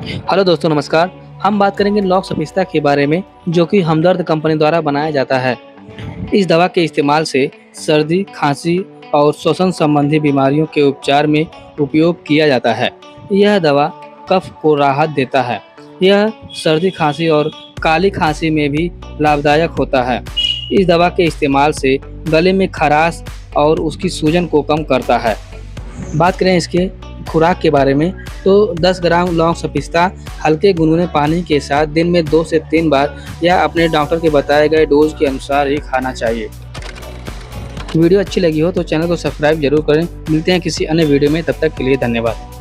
Hello दोस्तों, नमस्कार। हम बात करेंगे लॉक्स पिस्ता के बारे में, जो कि हमदर्द कंपनी द्वारा बनाया जाता है। इस दवा के इस्तेमाल से सर्दी, खांसी और श्वसन संबंधी बीमारियों के उपचार में उपयोग किया जाता है। यह दवा कफ को राहत देता है। यह सर्दी, खांसी और काली खांसी में भी लाभदायक होता है। इस दवा के इस्तेमाल से गले में खराश और उसकी सूजन को कम करता है। बात करें इसके खुराक के बारे में, तो 10 ग्राम लौंग सपिस्ता हल्के गुनगुने पानी के साथ दिन में 2 से 3 बार या अपने डॉक्टर के बताए गए डोज के अनुसार ही खाना चाहिए। वीडियो अच्छी लगी हो तो चैनल को सब्सक्राइब जरूर करें। मिलते हैं किसी अन्य वीडियो में, तब तक के लिए धन्यवाद।